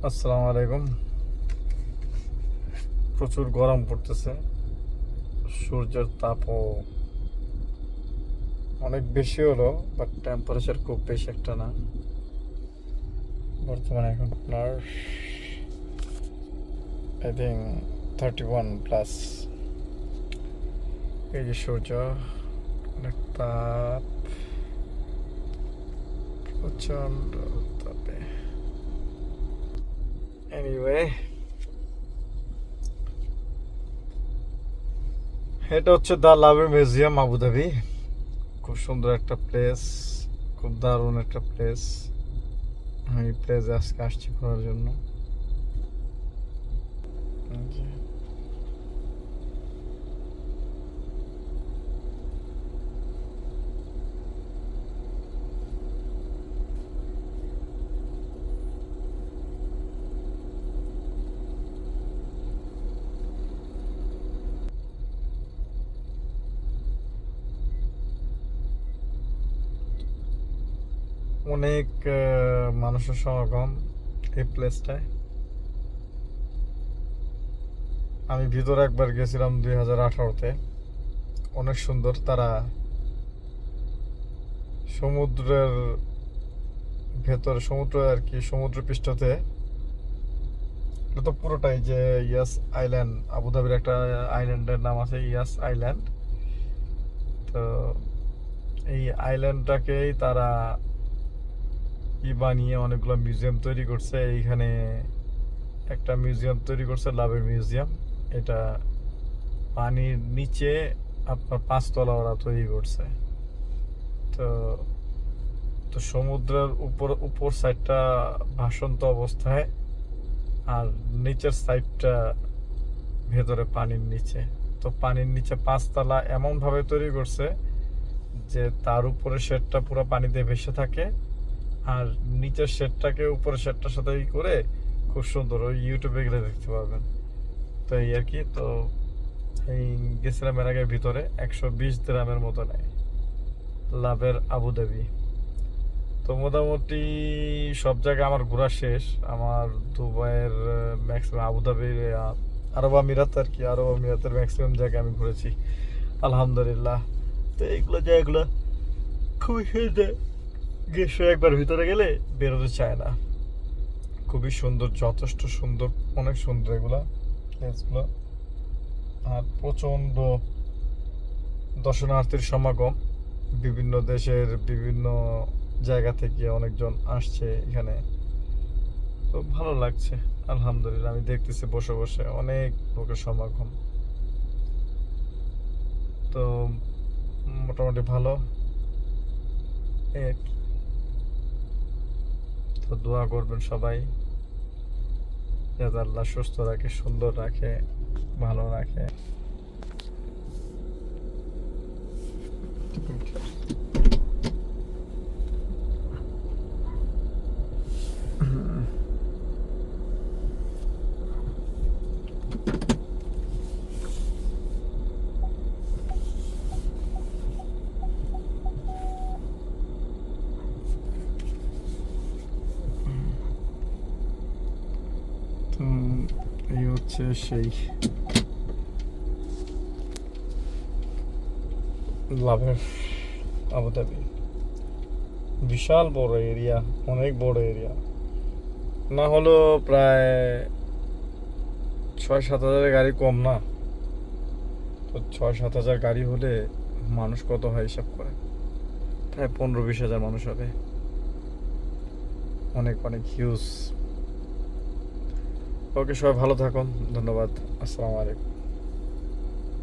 আসসালামু আলাইকুম। প্রচুর গরম পড়তেছে, সূর্যের তাপও অনেক বেশি হলো, বাট টেম্পারেচার খুব বেশি একটা না। বর্তমানে এখন আপনার আই থিঙ্ক 31+। এই যে সূর্য, অনেক তাপ, প্রচন্ড তাপে। এনিওয়ে, এটা হচ্ছে দ্য লাভের মিউজিয়াম, আবুধাবি। খুব সুন্দর একটা প্লেস, খুব দারুণ একটা প্লেস। আমি এই প্লেসে আজকে আসছি ঘোরার জন্য। অনেক মানুষের সমাগম এই প্লেসটায়। আমি ভিতরে একবার গেছিলাম 2018-তে। অনেক সুন্দর। তারা সমুদ্রের ভেতরে, সমুদ্র আর কি, সমুদ্র পৃষ্ঠতে, এটা তো পুরোটাই যে ইয়াস আইল্যান্ড, আবুধাবির একটা আইল্যান্ডের নাম আছে ইয়াস আইল্যান্ড। তো এই আইল্যান্ডটাকেই তারা বানিয়ে অনেকগুলো মিউজিয়াম তৈরি করছে। এইখানে একটা মিউজিয়াম তৈরি করছে, লাভের মিউজিয়াম। এটা পানির নিচে আপনার 5 তলা ওরা তৈরি করছে। তো তো সমুদ্রের উপর সাইডটা ভাসন্ত অবস্থায়, আর নিচের সাইডটা ভেতরে পানির নিচে। তো পানির নিচে 5 তলা এমনভাবে তৈরি করছে যে তার উপরে শেডটা পুরো পানিতে ভেসে থাকে, আর নিচের শেডটাকে উপরের শেডটার সাথে করে খুব সুন্দর, ওই ইউটিউবে গেলে দেখতে পাবেন। তো এই আর কি। তো এই গেছিলাম এর আগে, ভিতরে 120 দিরহামের মতো নেয় লাভের আবুধাবি। তো মোটামুটি সব জায়গায় আমার ঘোরা শেষ। আমার দুবাইয়ের ম্যাক্সিমাম, আবুধাবির আরব আমিরাত আর কি, আরব আমিরাতের ম্যাক্সিমাম জায়গায় আমি ঘুরেছি আলহামদুলিল্লাহ। তো এইগুলো জায়গাগুলো খুবই সুন্দর। গেছে একবার ভিতরে গেলে বেরোতে চায় না। খুবই সুন্দর, যথেষ্ট সুন্দর, অনেক সুন্দর এগুলা প্লেসগুলো। আর প্রচণ্ড দর্শনার্থীর সমাগম। বিভিন্ন দেশের বিভিন্ন জায়গা থেকে অনেকজন আসছে এখানে। তো ভালো লাগছে আলহামদুলিল্লাহ। আমি দেখতেছি বসে বসে অনেক লোকের সমাগম। তো মোটামুটি ভালো। তো দোয়া করবেন সবাই, যাতে আল্লাহ সুস্থ রাখে, সুন্দর রাখে, ভালো রাখে। তো এই হচ্ছে সেই লাভের আবুধাবি। বিশাল বড় এরিয়া, অনেক বড় এরিয়া। না হলো প্রায় 6-7 হাজার গাড়ি কম না। তো 6-7 হাজার গাড়ি হলে মানুষ কত হয় হিসাব করে, প্রায় 15-20 হাজার মানুষ হবে। অনেক অনেক হিউজ। ওকে, সবাই ভালো থাকুন, ধন্যবাদ, আসসালামু আলাইকুম।